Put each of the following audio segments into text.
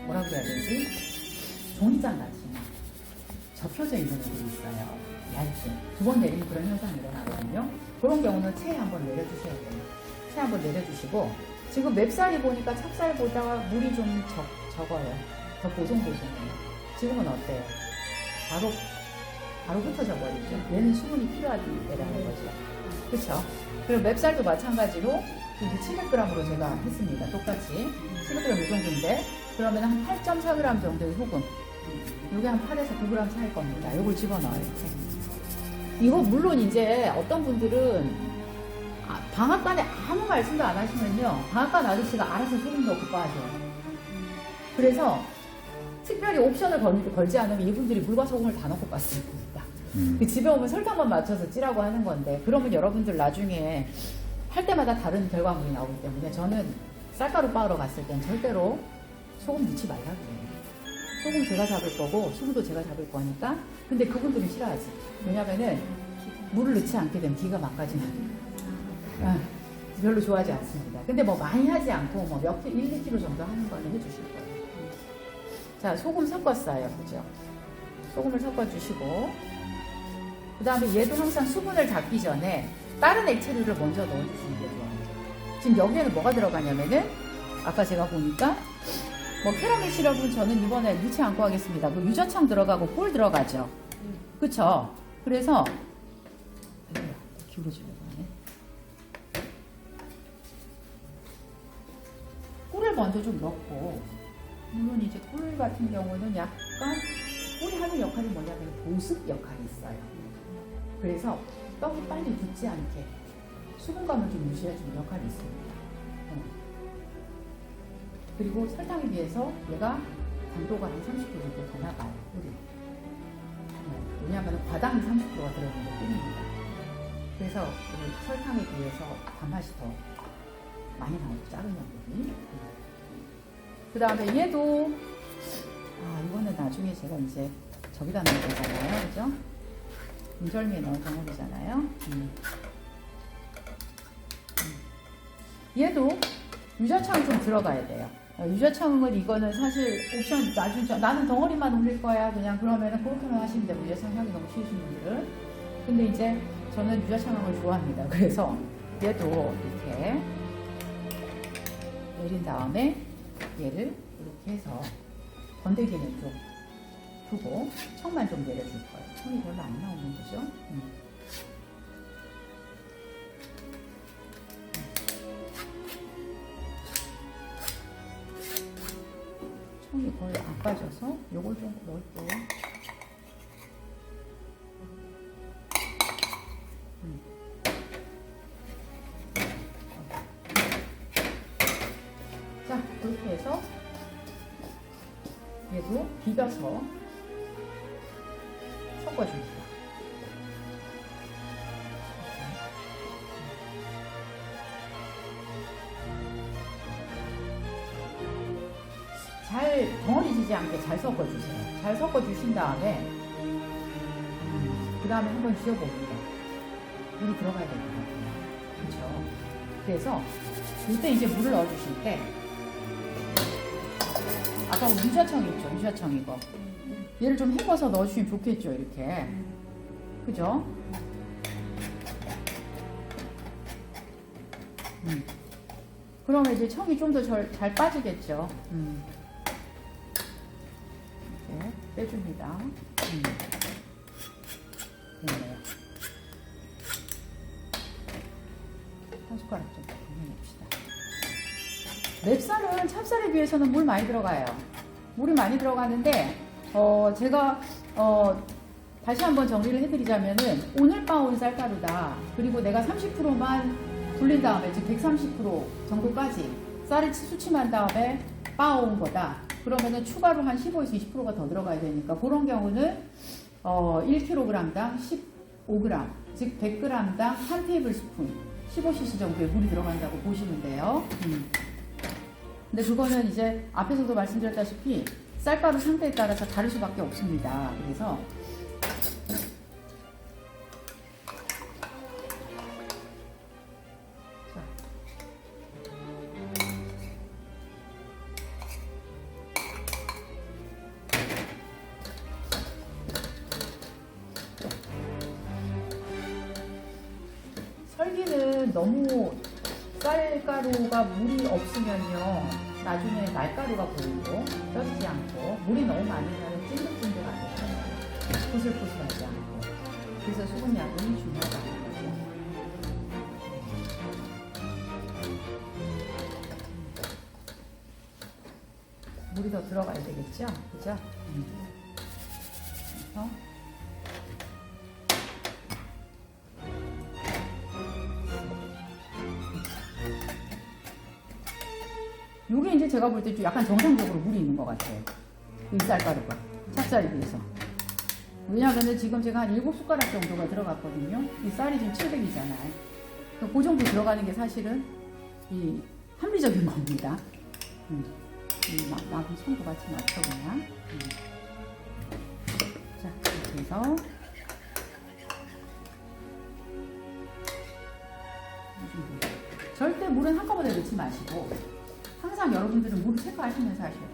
뭐라고 해야 되지? 종이장 같이 접혀져 있는 애들이 있어요. 얇게. 두 번 내리면 그런 현상이 일어나거든요. 그런 경우는 체에 한번 내려주셔야 돼요. 체에 한번 내려주시고, 지금 맵쌀이 보니까 찹쌀보다 물이 좀 적어요. 더 보송보송해요. 지금은 어때요? 바로 흩어져 버리죠. 얘는 수분이 필요한 애라는 거죠. 그쵸? 그리고 맵쌀도 마찬가지로 이제 700g으로 제가 했습니다. 똑같이. 700g 이 정도인데, 그러면 한 8.4g 정도의 소금. 요게 한 8에서 9g 차일 겁니다. 요걸 집어넣어요. 이렇게. 이거 물론 이제 어떤 분들은 방앗간에 아무 말씀도 안 하시면요. 방앗간 아저씨가 알아서 소금 넣고 빠져요. 그래서 특별히 옵션을 걸지 않으면 이분들이 물과 소금을 다 넣고 빻습니다. 그 집에 오면 설탕만 맞춰서 찌라고 하는 건데, 그러면 여러분들 나중에 할 때마다 다른 결과물이 나오기 때문에 저는 쌀가루 빻으러 갔을 땐 절대로 소금 넣지 말라고 해요. 소금 제가 잡을 거고 수분도 제가 잡을 거니까. 근데 그분들은 싫어하지. 왜냐면은 물을 넣지 않게 되면 기가 막혀지는. 별로 좋아하지 않습니다. 근데 뭐 많이 하지 않고 뭐 몇 킬로, 1, 2kg 정도 하는 거는 해주실 거예요. 자, 소금 섞었어요. 그죠? 소금을 섞어주시고, 그 다음에 얘도 항상 수분을 잡기 전에 다른 액체류를 먼저 넣어주시는 게 좋아요. 지금 여기에는 뭐가 들어가냐면은, 아까 제가 보니까, 뭐 캐러멜 시럽은 저는 이번에 넣지 않고 하겠습니다. 그 유자청 들어가고 꿀 들어가죠. 그쵸? 그래서, 기울어지려고 하네. 꿀을 먼저 좀 넣고, 물론 이제 꿀 같은 경우는 약간 꿀이 하는 역할이 뭐냐면 보습 역할이 있어요. 그래서 떡이 빨리 굳지 않게 수분감을 좀 유지해주는 역할이 있습니다. 그리고 설탕에 비해서 얘가 당도가 한 30% 정도 더 나가요. 왜냐하면 과당이 30%가 들어있는 것 뿐입니다. 그래서 설탕에 비해서 단맛이 더 많이 나오고 작은 양들이. 그 다음에 얘도 이거는 나중에 제가 이제 저기다 넣을 거잖아요. 그죠? 인절미에 넣은 덩어리잖아요. 얘도 유자청이 좀 들어가야 돼요. 유자청은 이거는 사실 옵션 나중에 나는 덩어리만 올릴 거야 그냥 그러면은 그렇게만 하시면 되고, 유자청 향이 너무 싫으신 분들은. 근데 이제 저는 유자청을 좋아합니다. 그래서 얘도 이렇게 내린 다음에 얘를 이렇게 해서 건더기는 좀 두고 청만 좀 내려줄 거예요. 청이 별로 안 나오는 거죠. 청이 거의 안 빠져서 요걸 좀 넣을게요. 자, 이렇게 해서 얘도 비벼서 섞어줍니다. 잘 덩어리 지지 않게 잘 섞어주세요. 잘 섞어주신 다음에 그 다음에 한번 쥐어봅니다. 물이 들어가야 될 것 같아요. 그렇죠? 그래서 이때 이제 물을 넣어주실 때 아까 유자청 있죠? 유자청 이거. 얘를 좀 헹궈서 넣어주시면 좋겠죠? 이렇게. 그죠? 그러면 이제 청이 좀 더 잘 빠지겠죠? 이렇게 빼줍니다. 됐네요. 한 숟가락 좀 해봅시다. 맵쌀은 찹쌀에 비해서는 물 많이 들어가요. 물이 많이 들어가는데 제가 다시 한번 정리를 해드리자면은 오늘 빻아온 쌀가루다. 그리고 내가 30%만 불린 다음에 즉 130% 정도까지 쌀을 수침한 다음에 빻아온 거다. 그러면은 추가로 한 15에서 20%가 더 들어가야 되니까 그런 경우는 1kg당 15g 즉 100g당 1 테이블스푼 15cc 정도의 물이 들어간다고 보시면 돼요. 근데 그거는 이제 앞에서도 말씀드렸다시피 쌀가루 상태에 따라서 다를 수밖에 없습니다. 그래서 너무 쌀가루가 물이 없으면요 나중에 날가루가 보이고 쪄지지 않고 물이 너무 많으면 찐득찐득 안 되잖아요. 포슬포슬하지 않고. 그래서 수분량이 중요하다는 거죠. 물이 더 들어가야 되겠죠? 그죠? 그래서 요게 이제 제가 볼 때 좀 약간 정상적으로 물이 있는 것 같아요. 이 쌀가루가. 찹쌀에 비해서. 왜냐하면 지금 제가 한 7숟가락 정도가 들어갔거든요. 이 쌀이 지금 700이잖아요. 그 정도 들어가는 게 사실은 이 합리적인 겁니다. 나도 손도 같이 맞춰 그냥. 자, 이렇게 해서 절대 물은 한꺼번에 넣지 마시고 항상 여러분들은 물을 체크하시면서 하셔야 돼요.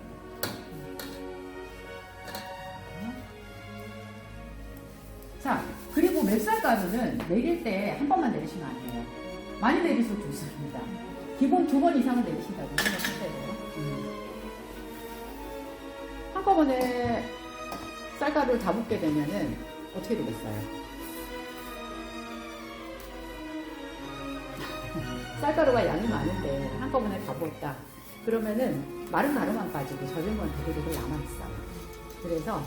자, 그리고 맵쌀가루는 내릴 때 한 번만 내리시면 안 돼요. 많이 내릴수록 좋습니다. 기본 2번 이상은 내리신다고 생각하세요. 한꺼번에 쌀가루를 다 붓게 되면은 어떻게 되겠어요? 쌀가루가 양이 많은데 한꺼번에 다 부었다. 그러면은 마른 가루만 빠지고 젖은 건 되게 남아있어요. 그래서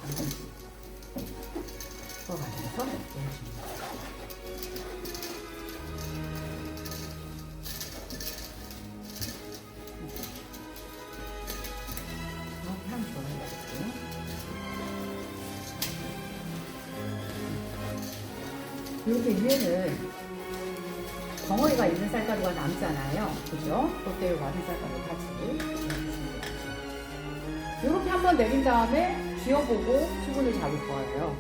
반번씩 부어가면서 넣어줍니다. 향 좋아요. 이렇게 위에는 덩어리가 있는 쌀가루가 남잖아요. 그죠? 그때 와린 쌀가루 같이 이렇게 한번 내린 다음에 쥐어보고 수분을 잡을 거예요.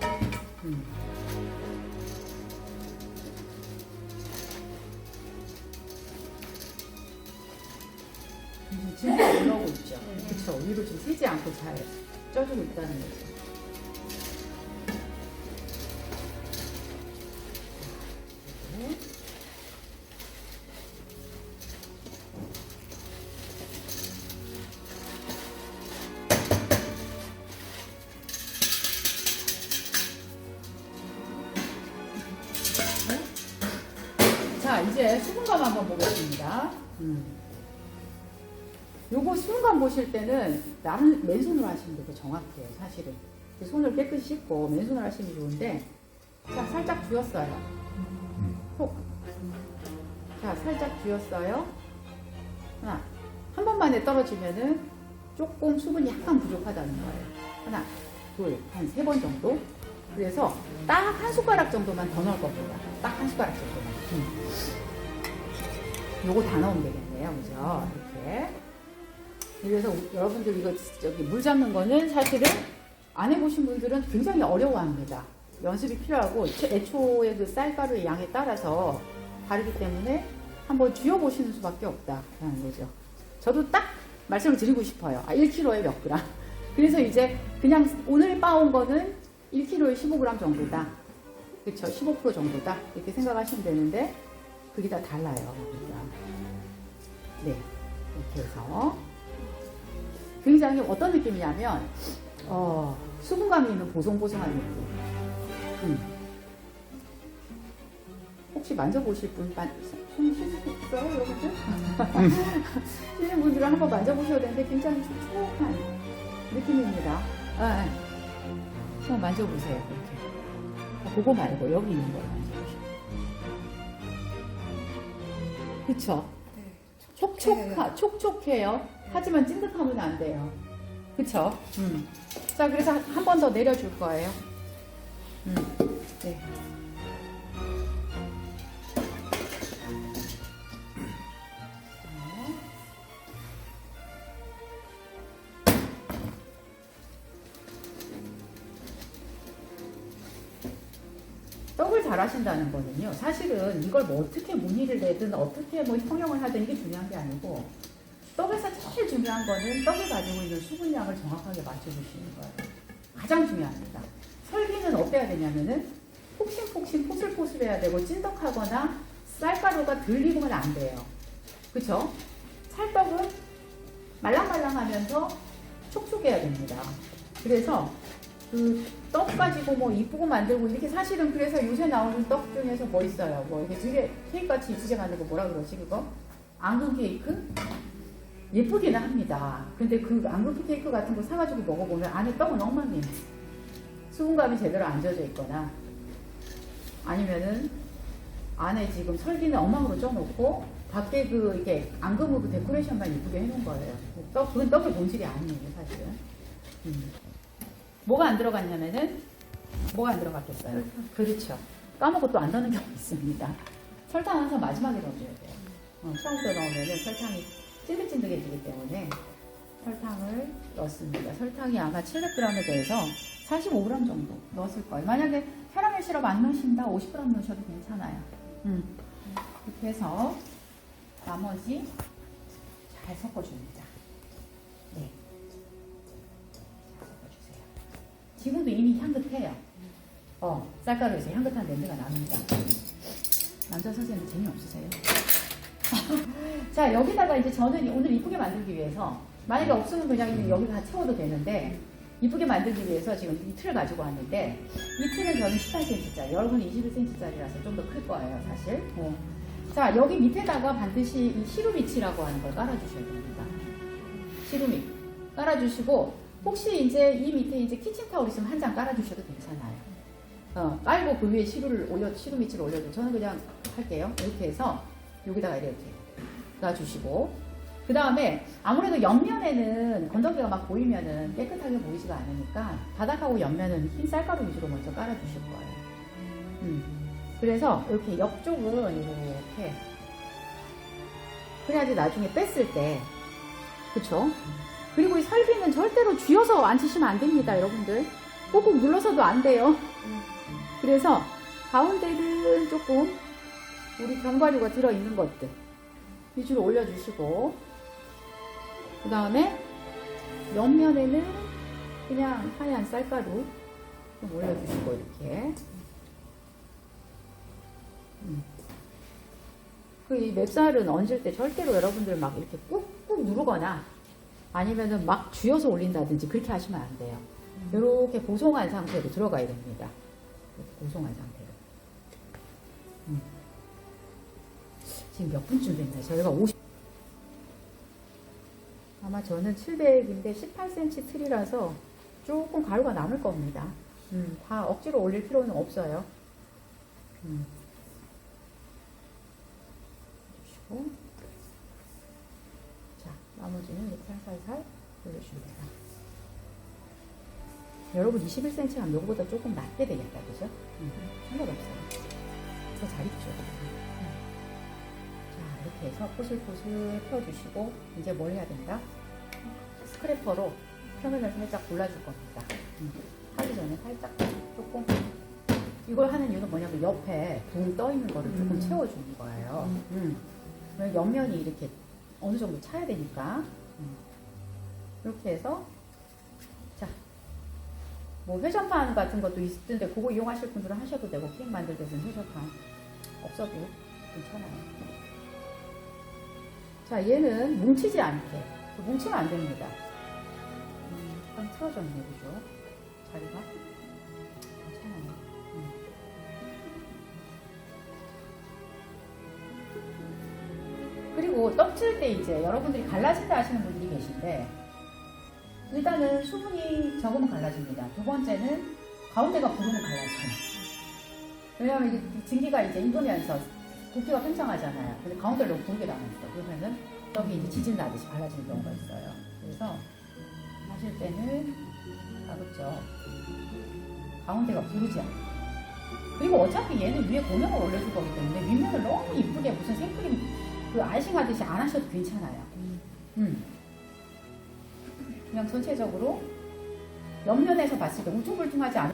지금 올라오고 있죠. 그쵸? 위로 지금 새지 않고 잘 쪄주고 있다는 거죠. 자, 이제 수분감 한번 보겠습니다. 요거 수분감 보실 때는 맨손으로 하시면 되고 정확해요, 사실은. 손을 깨끗이 씻고 맨손으로 하시면 좋은데, 자, 살짝 쥐었어요. 톡. 자, 살짝 쥐었어요. 하나. 한 번만에 떨어지면은 조금 수분이 약간 부족하다는 거예요. 하나, 둘, 한 3번 정도. 그래서 딱 한 숟가락 정도만 더 넣을 겁니다. 딱 한 숟가락 정도만. 요거 다 넣으면 되겠네요. 그죠? 이렇게. 그래서 여러분들 이거 물 잡는 거는 사실은 안 해보신 분들은 굉장히 어려워합니다. 연습이 필요하고 애초에 그 쌀가루의 양에 따라서 다르기 때문에 한번 쥐어보시는 수밖에 없다라는 거죠. 저도 딱 말씀을 드리고 싶어요. 1kg에 몇 그램. 그래서 이제 그냥 오늘 빻은 거는 1kg에 15g 정도다. 그쵸? 15% 정도다. 이렇게 생각하시면 되는데 그게 다 달라요. 그러니까. 네. 이렇게 해서 굉장히 어떤 느낌이냐면 수분감이 있는 보송보송한 느낌. 혹시 만져보실 분 손 씻으셨어요, 여러분들? 씻는 분들은 한번 만져보셔야 되는데 굉장히 촉촉한 느낌입니다. 한번 만져보세요. 이렇게. 그거 말고 여기 있는 걸 만져보세요. 그쵸? 네. 촉촉해요. 하지만 찐득하면 안 돼요. 그쵸? 자, 그래서 한 번 더 내려줄 거예요. 네. 떡을 잘 하신다는 거는요, 사실은 이걸 뭐 어떻게 무늬를 내든 어떻게 뭐 형형을 하든 이게 중요한 게 아니고, 떡에서 제일 중요한 거는 떡이 가지고 있는 수분량을 정확하게 맞춰주시는 거예요. 가장 중요합니다. 설기는 어때야 되냐면은 폭신폭신 포슬포슬해야 되고 찐득하거나 쌀가루가 덜 익으면 안 돼요. 그쵸? 찰떡은 말랑말랑하면서 촉촉해야 됩니다. 그래서 그 떡 가지고 뭐 이쁘고 만들고 이렇게 사실은 그래서 요새 나오는 떡 중에서 뭐 있어요? 뭐 이렇게 되게 케이크같이 이쁘게 만들고 뭐라 그러지 그거? 앙금 케이크? 예쁘기는 합니다. 근데 그 앙금 케이크 같은 거 사가지고 먹어보면 안에 떡은 엉망이에요. 수분감이 제대로 안 젖어 있거나 아니면은 안에 지금 설기는 엉망으로 쪄놓고 밖에 그 이렇게 앙금으로 데코레이션만 예쁘게 해놓은 거예요. 그건 떡의 본질이 아니에요, 사실은. 뭐가 안 들어갔냐면은 뭐가 안 들어갔겠어요? 설탕. 그렇죠. 까먹고 또 안 넣는 경우 있습니다. 설탕 항상 마지막에 넣어줘야 돼요. 처음부터 넣으면은 설탕이 찐득찐득해지기 때문에 설탕을 넣습니다. 설탕이 아마 700g에 대해서 45g 정도 넣었을 거예요. 만약에 캐러멜 시럽 안 넣으신다 50g 넣으셔도 괜찮아요. 이렇게 해서 나머지 잘 섞어줍니다. 네. 잘 섞어주세요. 지금도 이미 향긋해요. 쌀가루에서 향긋한 냄새가 납니다. 남자 선생님 재미없으세요? 자, 여기다가 이제 저는 오늘 이쁘게 만들기 위해서 만약에 없으면 그냥 여기 다 채워도 되는데 이쁘게 만들기 위해서 지금 이 틀을 가지고 왔는데 이 틀은 저는 18cm짜리, 여러분은 21cm짜리라서 좀 더 클 거예요, 사실. 자, 여기 밑에다가 반드시 이 시루미치라고 하는 걸 깔아주셔야 됩니다. 시루미 깔아주시고 혹시 이제 이 밑에 이제 키친타올 있으면 한 장 깔아주셔도 괜찮아요. 깔고 그 위에 시루미치를 올려도 저는 그냥 할게요. 이렇게 해서 여기다가 이렇게 놔주시고 그 다음에 아무래도 옆면에는 건더기가 막 보이면은 깨끗하게 보이지가 않으니까 바닥하고 옆면은 흰 쌀가루 위주로 먼저 깔아주실 거예요. 그래서 이렇게 옆쪽은 이렇게 그래야지 나중에 뺐을 때 그쵸? 그리고 이 설비는 절대로 쥐어서 안 치시면 안 됩니다, 여러분들. 꾹꾹 눌러서도 안 돼요. 그래서 가운데는 조금 우리 견과류가 들어있는 것들 위주로 올려주시고 그 다음에 옆면에는 그냥 하얀 쌀가루 좀 올려주시고 이렇게 그 이 맵쌀은 얹을 때 절대로 여러분들 막 이렇게 꾹꾹 누르거나 아니면은 막 쥐어서 올린다든지 그렇게 하시면 안 돼요. 이렇게 보송한 상태로 들어가야 됩니다. 이렇게 보송한 상태로. 지금 몇 분쯤 됐나요? 저희가 50 아마 저는 700인데 18cm 틀이라서 조금 가루가 남을 겁니다. 다 억지로 올릴 필요는 없어요. 주시고 자, 나머지는 이렇게 살살 올려줍니다. 여러분 21cm 하면 요거보다 조금 낮게 되겠다, 그죠? 상관없어요. 더 잘 익죠. 자, 이렇게 해서 포슬포슬 펴주시고 이제 뭘 해야 된다? 스크래퍼로 표면을 살짝 골라줄 겁니다. 하기 전에 살짝 조금 이걸 하는 이유는 뭐냐면 옆에 붕 떠 있는 거를 조금 채워주는 거예요. 옆면이 이렇게 어느 정도 차야 되니까 이렇게 해서 자, 뭐 회전판 같은 것도 있던데 그거 이용하실 분들은 하셔도 되고 케이크 만들 때는 회전판 없어도 괜찮아요. 자, 얘는 뭉치지 않게 뭉치면 안 됩니다. 약간 틀어졌네, 그죠? 자리가 괜찮아요. 그리고 떡질 때 이제 여러분들이 갈라진다 하시는 분들이 계신데 일단은 수분이 적으면 갈라집니다. 두 번째는 가운데가 부르면 갈라져요. 왜냐하면 이게 증기가 이제 익으면서 부피가 팽창하잖아요. 근데 가운데를 너무 부르게 나왔어. 그러면은 떡이 이제 지진 나듯이 갈라지는 경우가 있어요. 그래서 하실 때는 가급적 가운데가 부르지 않고 그리고 어차피 얘는 위에 고명을 올려줄 거기 때문에 윗면을 너무 이쁘게 무슨 생크림 그 아이싱 하듯이 안 하셔도 괜찮아요. 그냥 전체적으로 옆면에서 봤을 때 울퉁불퉁하지 않은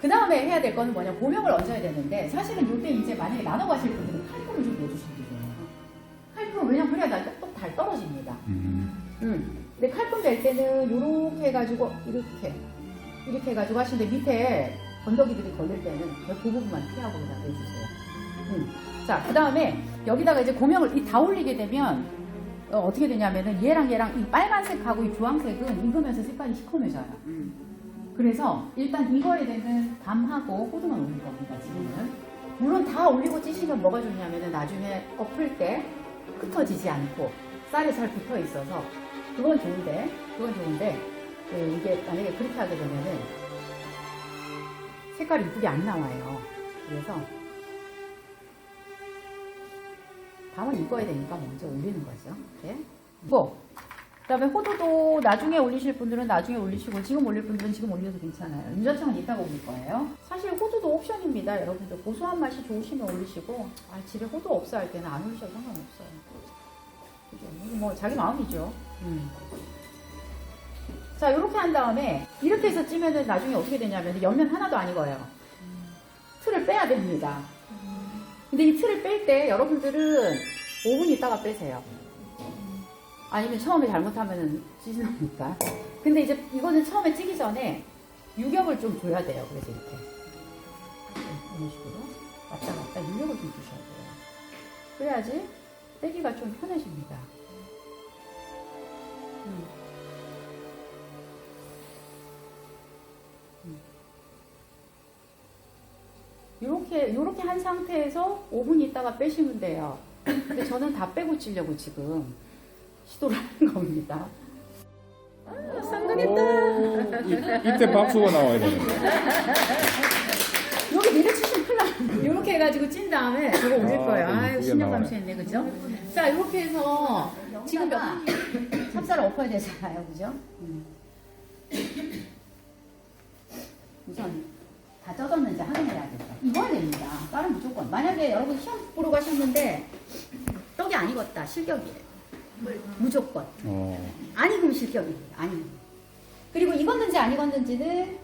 그 다음에 해야 될 거는 뭐냐 고명을 얹어야 되는데 사실은 이때 이제 만약에 나눠 가실 분들은 칼국을 좀 넣어주시면 돼요. 칼국 왜냐면 그래야 똑 잘 떨어집니다. 근데 칼국 낼 때는 이렇게 해가지고 이렇게 해가지고 하시는데 밑에 건더기들이 걸릴 때는 그 부분만 피하고 그냥 내주세요. 자, 그 다음에 여기다가 이제 고명을 다 올리게 되면 어떻게 되냐면은 얘랑 이 빨간색하고 이 주황색은 익으면서 색깔이 시커매져요. 그래서 일단 이거에 대는 밤하고 호두만 올릴 겁니다, 지금은. 물론 다 올리고 찌시면 뭐가 좋냐면은 나중에 엎을 때 흩어지지 않고 쌀이 잘 붙어 있어서 그건 좋은데 이게 만약에 그렇게 하게 되면은 색깔이 이쁘게 안 나와요. 그래서 밤은 익어야 되니까 먼저 올리는 거죠. 이렇게. 그 다음에 호두도 나중에 올리실 분들은 나중에 올리시고 지금 올릴 분들은 지금 올려도 괜찮아요. 유자청은 이따가 올릴 거예요. 사실 호두도 옵션입니다. 여러분들 고소한 맛이 좋으시면 올리시고 집에 호두 없어 할 때는 안 올리셔도 상관없어요. 그죠? 뭐 자기 마음이죠. 자, 이렇게 한 다음에 이렇게 해서 찌면은 나중에 어떻게 되냐면 옆면 하나도 안 익어요. 틀을 빼야 됩니다. 근데 이 틀을 뺄 때 여러분들은 5분 있다가 빼세요. 아니면 처음에 잘못하면 찌지 나니까. 근데 이제 이거는 처음에 찌기 전에 유격을 좀 줘야 돼요. 그래서 이렇게 이런 식으로 왔다 갔다 유격을 좀 주셔야 돼요. 그래야지 떼기가 좀 편해집니다. 요렇게 한 상태에서 5분 있다가 빼시면 돼요. 근데 저는 다 빼고 찌려고 지금 시도를 하는 겁니다. 성공했다. 이때 박수가 나와야 되는데. 여기 내려치시면 큰일 나. 요렇게 해가지고 찐 다음에 저거 올릴 거예요. 아유, 신경 감수했네, 그죠? 자, 이렇게 해서 지금 찹쌀을 엎어야 되잖아요, 그죠? 우선 다 쪄졌는지 확인해야겠다. 익어야 됩니다. 쌀은 무조건. 만약에 여러분 시험 보러 가셨는데 떡이 안 익었다. 실격이에요. 무조건. 안 익으면 실격입니다. 안 익으면. 그리고 익었는지 안 익었는지는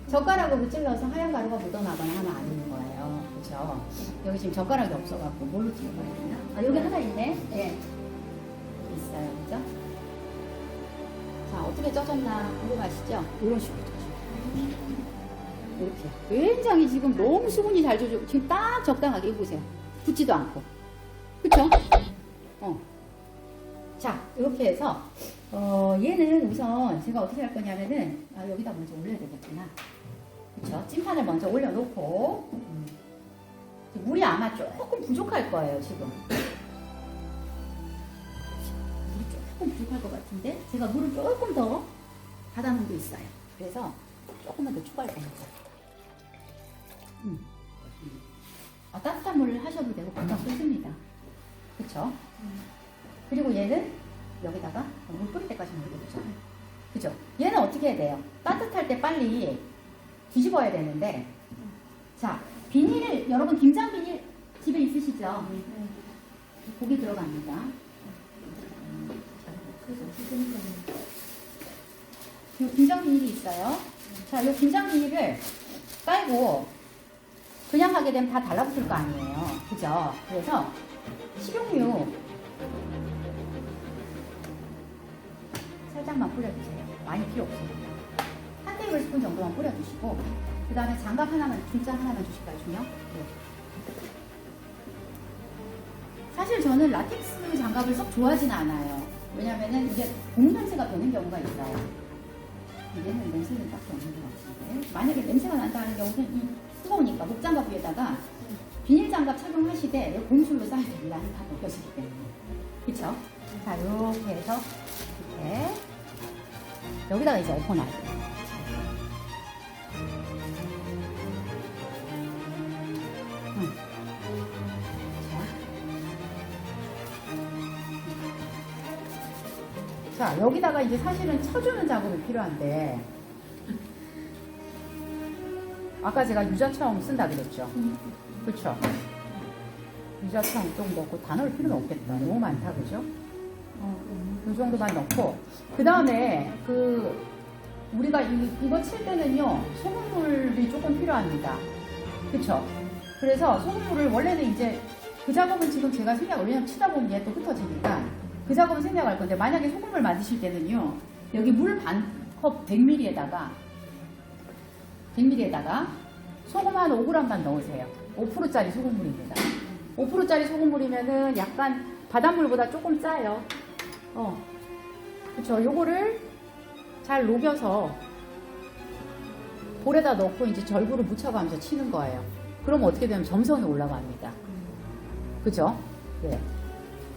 젓가락으로 찔러서 하얀 가루가 묻어나거나 하면 안 익는 거예요. 그렇죠? 여기 지금 젓가락이 없어갖고 뭘로 찔러야 되나? 여기 하나 있네. 네. 있어요. 그죠? 자, 어떻게 쪄졌나 궁금하시죠? 이런 식으로 쪄주고. 이렇게. 굉장히 지금 너무 수분이 잘 져주고 지금 딱 적당하게 해보세요. 붙지도 않고. 그쵸? 자, 이렇게 해서 얘는 우선 제가 어떻게 할 거냐면은 여기다 먼저 올려야 되겠구나. 그쵸? 찐판을 먼저 올려놓고 물이 아마 조금 부족할 거예요, 지금. 물이 조금 부족할 것 같은데 제가 물을 조금 더 받아놓은 게 있어요. 그래서 조금만 더 추가할 겁니다. 따뜻한 물을 하셔도 되고 금방 끓습니다. 그쵸? 그리고 얘는 여기다가 물 끓일 때까지 넣어두죠. 그죠? 얘는 어떻게 해야 돼요? 따뜻할 때 빨리 뒤집어야 되는데 자, 비닐, 여러분 김장 비닐 집에 있으시죠? 고기 들어갑니다. 이 김장 비닐이 있어요. 자, 이 김장 비닐을 깔고 그냥 하게 되면 다 달라붙을 거 아니에요. 그죠? 그래서 식용유 살짝만 뿌려주세요. 많이 필요 없습니다. 한 테이블 스푼 정도만 뿌려주시고 그 다음에 장갑 하나만, 중짜 하나만 주실까요? 중요? 네. 사실 저는 라텍스 장갑을 썩 좋아하진 않아요. 왜냐면은 이게 곰 냄새가 배는 경우가 있어요. 얘는 냄새는 딱히 없는 것 같은데 만약에 냄새가 난다는 경우는 이 뜨거우니까 목장갑 위에다가 비닐장갑 착용하시되 곰술로 쌓여야 됩니다. 다 벗겨지기 때문에. 그쵸? 자, 이렇게 해서 이렇게 여기다가 이제 엎어놔야 돼요. 자, 여기다가 이제 사실은 쳐주는 작업이 필요한데 아까 제가 유자청 쓴다 그랬죠? 그쵸? 유자청 좀 넣고 다 넣을 필요는 없겠다. 너무 많다, 그죠? 이 정도만 넣고 그 다음에 우리가 이거 칠 때는요 소금물이 조금 필요합니다. 그쵸? 그래서 소금물을 원래는 이제 그 작업은 지금 제가 생략, 왜냐면 치다 보면 얘 또 흩어지니까 그 작업은 생략할 건데 만약에 소금물 만드실 때는요 여기 물 반 컵 100ml에다가 소금 한 5g만 넣으세요. 5%짜리 소금물입니다. 5%짜리 소금물이면은 약간 바닷물보다 조금 짜요. 그쵸. 요거를 잘 녹여서 볼에다 넣고 이제 절구를 묻혀가면서 치는 거예요. 그럼 어떻게 되면 점선이 올라갑니다. 그죠? 네.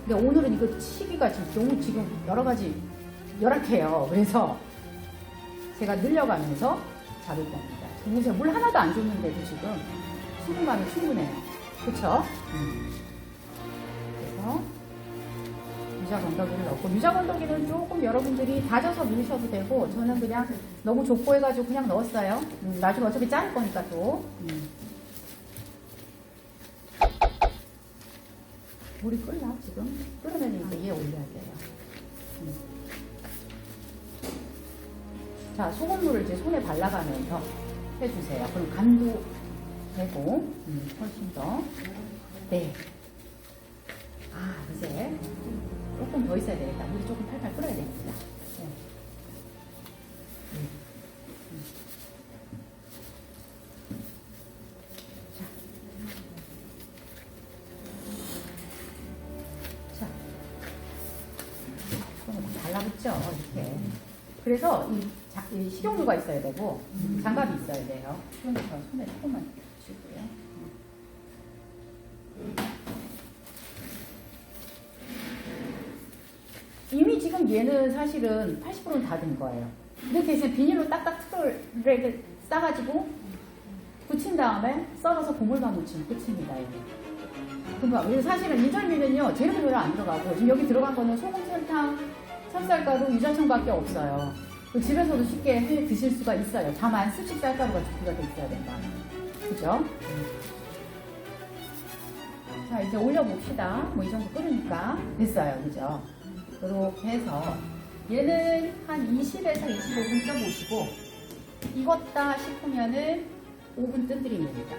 근데 오늘은 이거 치기가 너무 지금 여러 가지 열악해요. 그래서 제가 늘려가면서 잡을 겁니다. 지금 물 하나도 안 줬는데도 지금 수분감이 충분해요. 그쵸? 그래서 유자건더기를 넣고, 유자건더기는 조금 여러분들이 다져서 넣으셔도 되고, 저는 그냥 너무 족보해가지고 그냥 넣었어요. 나중에 어차피 자를 거니까 또. 물이 끓나 지금? 끓으면 이제 위에 올려야 돼요. 자, 소금물을 이제 손에 발라가면서 해주세요. 그럼 간도 되고, 훨씬 더. 네. 아, 이제 조금 더 있어야 되겠다. 물이 조금 팔팔 끓어야 되겠다. 네. 달라붙죠, 이렇게. 그래서 이 식용유가 있어야 되고, 장갑이 있어야 돼요. 식용유 손에 조금만 주고요. 이미 지금 얘는 사실은 80%는 다 된 거예요. 이렇게 해서 비닐로 딱딱 틀을 싸가지고 붙인 다음에 썰어서 고물만 묻히면 끝입니다. 그러니까 사실은 인절미는요, 재료도 별로 안 들어가고, 지금 여기 들어간 거는 소금, 설탕, 찹쌀가루, 유자청밖에 없어요. 집에서도 쉽게 해 드실 수가 있어요. 다만 습식 쌀가루가 준비가 돼 있어야 된다. 그죠? 자, 이제 올려봅시다. 뭐 이 정도 끓으니까 됐어요. 그죠? 이렇게 해서 얘는 한 20에서 25분 쪄보시고, 익었다 싶으면은 5분 뜸들입니다.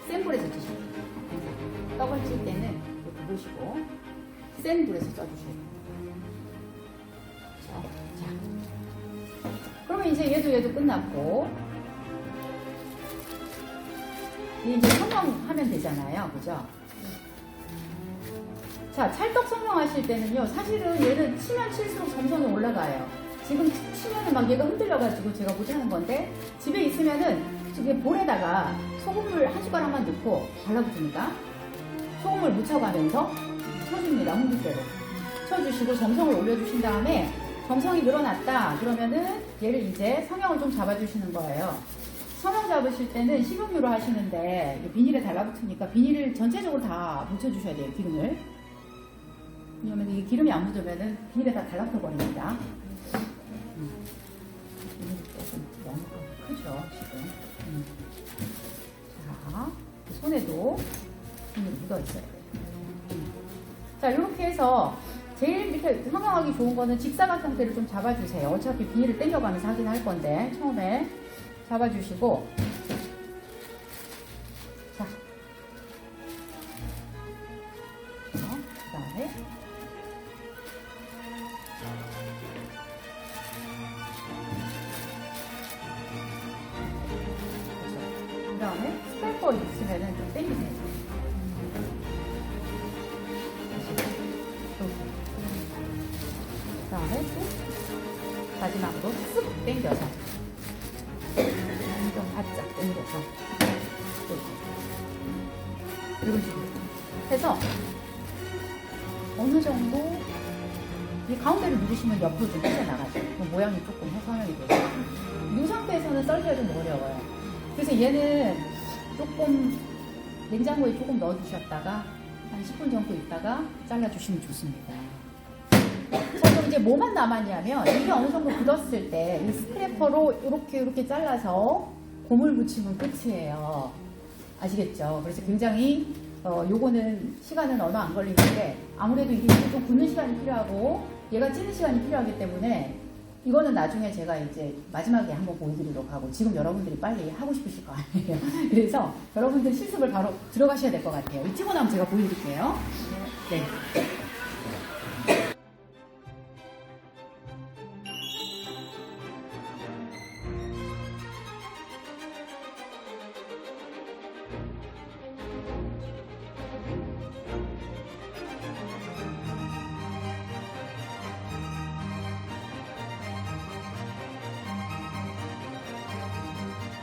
센 불에서 찌시면 돼요. 떡을 찔 때는 이렇게 보시고 센 불에서 쪄주셔요. 자, 그러면 이제 얘도 끝났고, 이제 성형하면 되잖아요. 그죠? 자, 찰떡 성형하실 때는요, 사실은 얘는 치면 칠수록 점선이 올라가요. 지금 치면은 막 얘가 흔들려가지고 제가 못하는 건데, 집에 있으면은 이게 볼에다가 소금물 한 숟가락만 넣고 달라붙으니까 소금을 묻혀가면서 쳐줍니다. 홍두깨로 쳐주시고 점성을 올려주신 다음에, 점성이 늘어났다 그러면은 얘를 이제 성형을 좀 잡아주시는 거예요. 성형 잡으실 때는 식용유로 하시는데 비닐에 달라붙으니까 비닐을 전체적으로 다 묻혀주셔야 돼요. 기름을. 왜냐면 이게 기름이 안 묻으면은 비닐에 다 달라붙어 버립니다. 비닐이 조금 너무 크죠 지금. 자, 손에도 비닐이 묻어 있어야 돼요. 자, 이렇게 해서 제일 밑에 성형하기 좋은 거는 직사각 형태를 좀 잡아주세요. 어차피 비닐을 당겨가면서 하긴 할 건데 처음에 잡아주시고, 자, 그 다음에 스크래퍼 있으면은 좀 당기세요. 그 다음에 또 마지막으로 쓱 당겨서 좀 바짝 당겨서 이런 식으로 해서 어느 정도 이 가운데를 누르시면 옆으로 좀 빠져나가죠. 모양이 조금 성형이 되죠. 이 상태에서는 썰기가 좀 어려워요. 그래서 얘는 조금 냉장고에 조금 넣어두셨다가 한 10분 정도 있다가 잘라주시면 좋습니다. 자, 그럼 이제 뭐만 남았냐면, 이게 어느 정도 굳었을 때 이 스크래퍼로 이렇게 잘라서 고물 붙이면 끝이에요. 아시겠죠? 그래서 굉장히 요거는 시간은 얼마 안 걸리는데, 아무래도 이게 좀 굳는 시간이 필요하고 얘가 찌는 시간이 필요하기 때문에 이거는 나중에 제가 이제 마지막에 한번 보여드리도록 하고, 지금 여러분들이 빨리 하고 싶으실 거 아니에요. 그래서 여러분들 실습을 바로 들어가셔야 될 것 같아요. 찌고 나면 제가 보여드릴게요. 네.